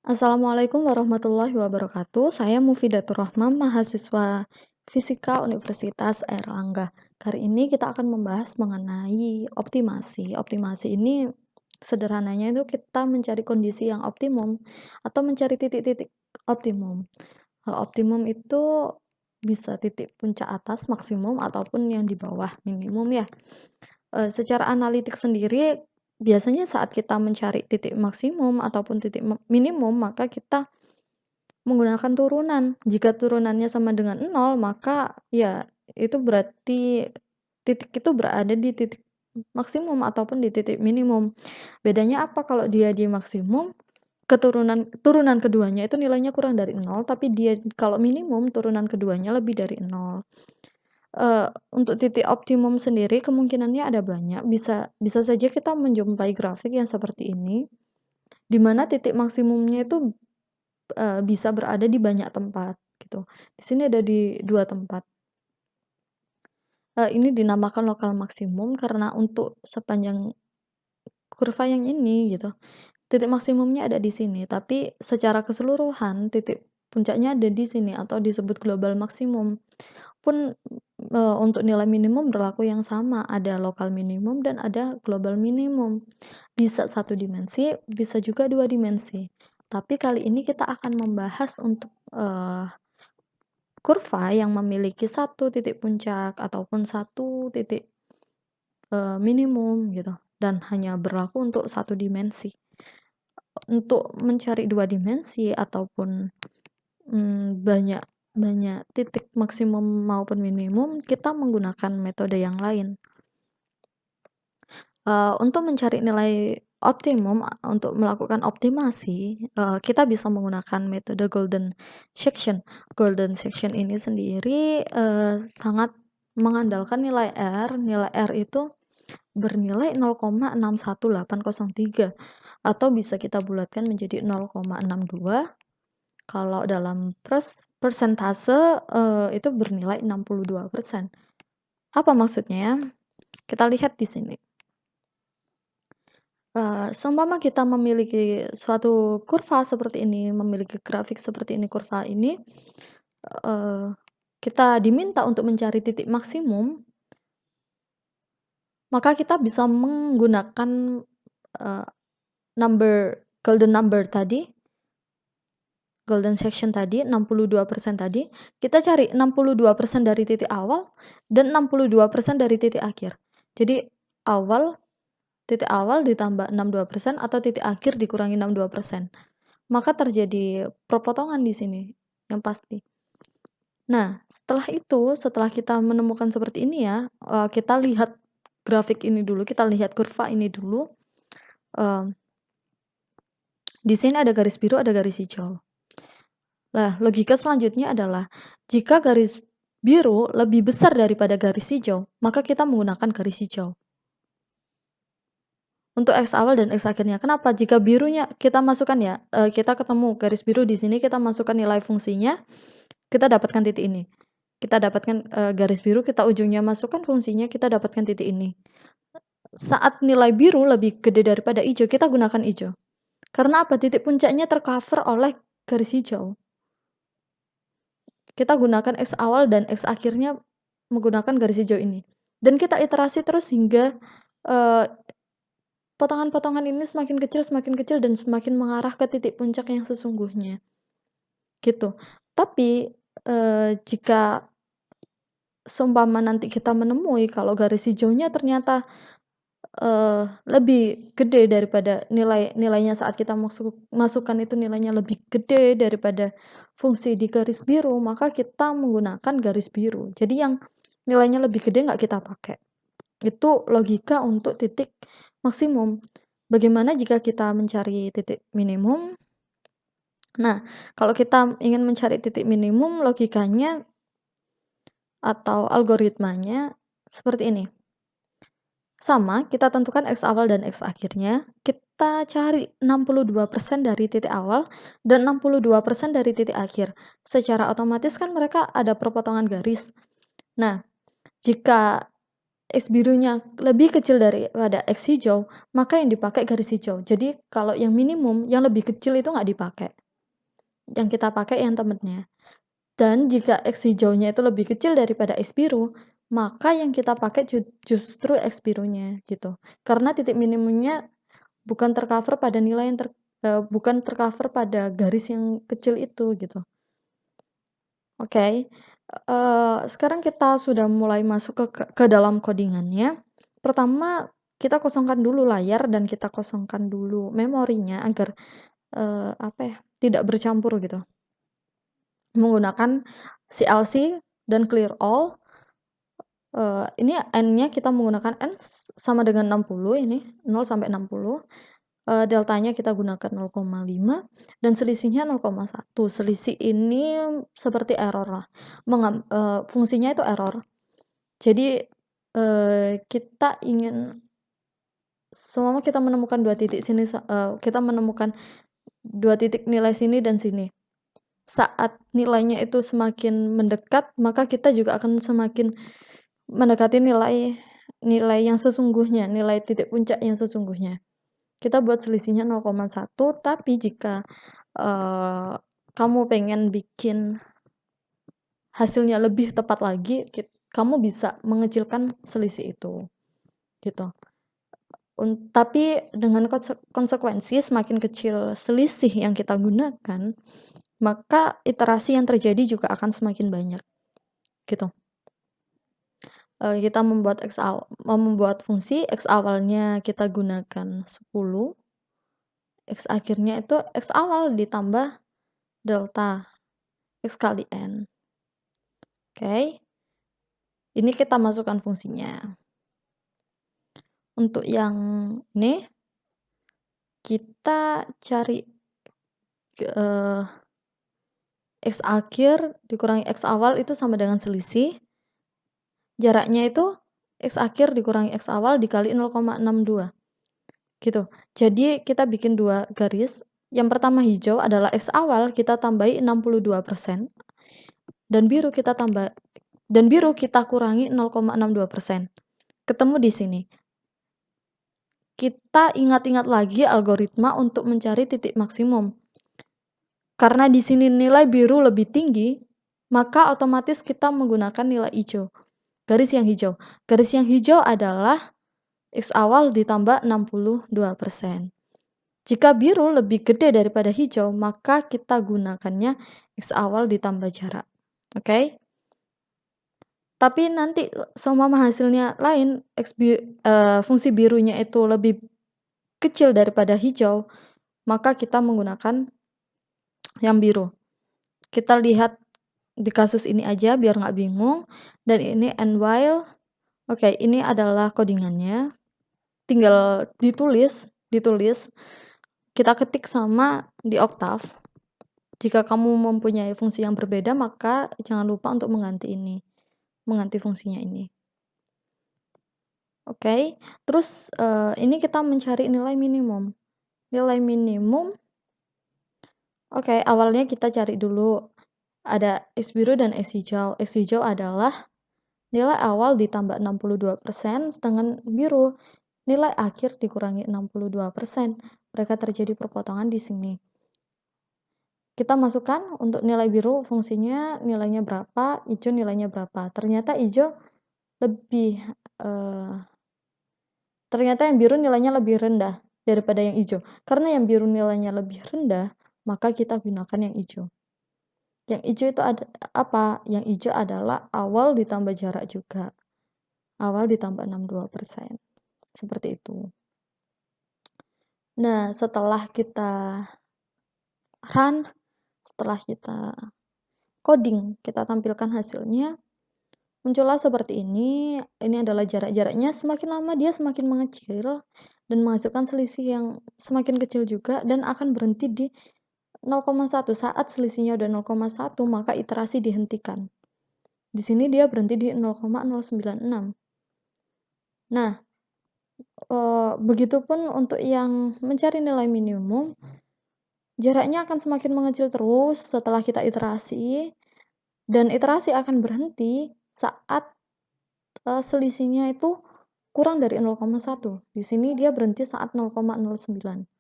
Assalamualaikum warahmatullahi wabarakatuh. Saya Mufidatur Rahman, mahasiswa Fisika Universitas Airlangga. Kali ini kita akan membahas mengenai optimasi. Optimasi ini sederhananya itu kita mencari kondisi yang optimum atau mencari titik-titik optimum. Optimum itu bisa titik puncak atas maksimum ataupun yang di bawah minimum ya. Secara analitik sendiri, biasanya saat kita mencari titik maksimum ataupun titik minimum, maka kita menggunakan turunan. Jika turunannya sama dengan 0, maka ya itu berarti titik itu berada di titik maksimum ataupun di titik minimum. Bedanya apa kalau dia di maksimum, turunan keduanya itu nilainya kurang dari 0, tapi dia kalau minimum turunan keduanya lebih dari 0. Untuk titik optimum sendiri kemungkinannya ada banyak, bisa bisa saja kita menjumpai grafik yang seperti ini, di mana titik maksimumnya itu, bisa berada di banyak tempat, gitu. Di sini ada di 2 tempat. Ini dinamakan lokal maksimum karena untuk sepanjang kurva yang ini, gitu, titik maksimumnya ada di sini, tapi secara keseluruhan titik puncaknya ada di sini atau disebut global maksimum. Pun, untuk nilai minimum berlaku yang sama, ada lokal minimum dan ada global minimum. Bisa satu dimensi, bisa juga dua dimensi. Tapi kali ini kita akan membahas untuk, kurva yang memiliki satu titik puncak ataupun satu titik, minimum gitu, dan hanya berlaku untuk satu dimensi. Untuk mencari dua dimensi ataupun, banyak banyak titik maksimum maupun minimum, kita menggunakan metode yang lain. Untuk mencari nilai optimum, untuk melakukan optimasi, kita bisa menggunakan metode golden section. Golden section ini sendiri, sangat mengandalkan nilai R. Nilai R itu bernilai 0,61803 atau bisa kita bulatkan menjadi 0,62. Kalau dalam persentase, itu bernilai 62%. Apa maksudnya? Kita lihat di sini. Seumpama kita memiliki suatu kurva seperti ini, memiliki grafik seperti ini, kurva ini, kita diminta untuk mencari titik maksimum, maka kita bisa menggunakan, eee, golden number tadi, golden section tadi, 62% tadi, kita cari 62% dari titik awal dan 62% dari titik akhir. Jadi titik awal ditambah 62% atau titik akhir dikurangi 62%. Maka terjadi perpotongan di sini yang pasti. Nah, setelah kita menemukan seperti ini ya, kita lihat grafik ini dulu, kita lihat kurva ini dulu. Di sini ada garis biru, ada garis hijau. Nah, logika selanjutnya adalah jika garis biru lebih besar daripada garis hijau, maka kita menggunakan garis hijau. Untuk X awal dan X akhirnya. Kenapa? Jika birunya kita masukkan ya, kita ketemu garis biru di sini, kita masukkan nilai fungsinya, kita dapatkan titik ini. Kita dapatkan, garis biru, kita ujungnya masukkan fungsinya, kita dapatkan titik ini. Saat nilai biru lebih gede daripada hijau, kita gunakan hijau. Karena apa? Titik puncaknya tercover oleh garis hijau. Kita gunakan X awal dan X akhirnya menggunakan garis hijau ini. Dan kita iterasi terus hingga, eee, potongan-potongan ini semakin kecil dan semakin mengarah ke titik puncak yang sesungguhnya, gitu. Tapi, jika seumpama nanti kita menemui kalau garis hijaunya ternyata, lebih gede daripada nilainya saat kita masukkan itu nilainya lebih gede daripada fungsi di garis biru, maka kita menggunakan garis biru. Jadi yang nilainya lebih gede nggak kita pakai. Itu logika untuk titik maksimum. Bagaimana jika kita mencari titik minimum? Nah, kalau kita ingin mencari titik minimum, logikanya atau algoritmanya seperti ini. Sama, kita tentukan X awal dan X akhirnya, kita cari 62% dari titik awal dan 62% dari titik akhir. Secara otomatis kan mereka ada perpotongan garis. Nah, jika X birunya lebih kecil daripada X hijau, maka yang dipakai garis hijau. Jadi kalau yang minimum, yang lebih kecil itu nggak dipakai. Yang kita pakai yang temennya. Dan jika X hijaunya itu lebih kecil daripada X biru, maka yang kita pakai justru X birunya gitu. Karena titik minimumnya bukan tercover pada nilai yang bukan tercover pada garis yang kecil itu gitu. Oke, sekarang kita sudah mulai masuk ke dalam codingannya. Pertama, kita kosongkan dulu layar dan kita kosongkan dulu memorinya agar, apa ya, tidak bercampur gitu. Menggunakan CLC dan clear all, ini n-nya kita menggunakan n sama dengan 60 ini, 0 sampai 60. Deltanya kita gunakan 0,5 dan selisihnya 0,1. Selisih ini seperti error lah, fungsinya itu error. Jadi, kita ingin seumpama kita menemukan 2 titik sini, kita menemukan 2 titik nilai sini dan sini. Saat nilainya itu semakin mendekat, maka kita juga akan semakin mendekati nilai yang sesungguhnya, nilai titik puncak yang sesungguhnya. Kita buat selisihnya 0,1, tapi jika kamu pengen bikin hasilnya lebih tepat lagi, kamu bisa mengecilkan selisih itu, gitu. Tapi dengan konsekuensi semakin kecil selisih yang kita gunakan, maka iterasi yang terjadi juga akan semakin banyak, gitu. Kita membuat fungsi X awalnya kita gunakan 10, X akhirnya itu X awal ditambah delta X kali N. Oke. Ini kita masukkan fungsinya. Untuk yang ini, kita cari X akhir dikurangi X awal itu sama dengan selisih. Jaraknya itu X akhir dikurangi X awal dikali 0,62. Gitu. Jadi kita bikin 2 garis. Yang pertama hijau adalah X awal kita tambahi 62%. Dan biru kita kurangi 0,62%. Ketemu di sini. Kita ingat-ingat lagi algoritma untuk mencari titik maksimum. Karena di sini nilai biru lebih tinggi, maka otomatis kita menggunakan nilai hijau. Garis yang hijau. Garis yang hijau adalah X awal ditambah 62%. Jika biru lebih gede daripada hijau, maka kita gunakannya X awal ditambah jarak. Oke? Tapi nanti seumpama hasilnya lain, fungsi birunya itu lebih kecil daripada hijau, maka kita menggunakan yang biru. Kita lihat di kasus ini aja biar nggak bingung. Dan ini and while. Oke, ini adalah codingannya. Tinggal ditulis. Kita ketik sama di Octave. Jika kamu mempunyai fungsi yang berbeda, maka jangan lupa untuk mengganti fungsinya ini. Oke, terus ini kita mencari nilai minimum. Nilai minimum, oke, awalnya kita cari dulu ada X biru dan X hijau. X hijau adalah nilai awal ditambah 62%, sedangkan biru nilai akhir dikurangi 62%. Mereka terjadi perpotongan di sini. Kita masukkan untuk nilai biru fungsinya nilainya berapa, hijau nilainya berapa. Ternyata yang biru nilainya lebih rendah daripada yang hijau. Karena yang biru nilainya lebih rendah, maka kita gunakan yang hijau. Yang hijau itu apa? Yang hijau adalah awal ditambah jarak juga. Awal ditambah 62%. Seperti itu. Nah, setelah kita run, setelah kita coding, kita tampilkan hasilnya, muncullah seperti ini. Ini adalah jarak-jaraknya, semakin lama dia semakin mengecil dan menghasilkan selisih yang semakin kecil juga dan akan berhenti di 0,1. Saat selisihnya udah 0,1, maka iterasi dihentikan. Di sini dia berhenti di 0,096. Nah, begitupun untuk yang mencari nilai minimum, jaraknya akan semakin mengecil terus setelah kita iterasi, dan iterasi akan berhenti saat selisihnya itu kurang dari 0,1. Di sini dia berhenti saat 0,09.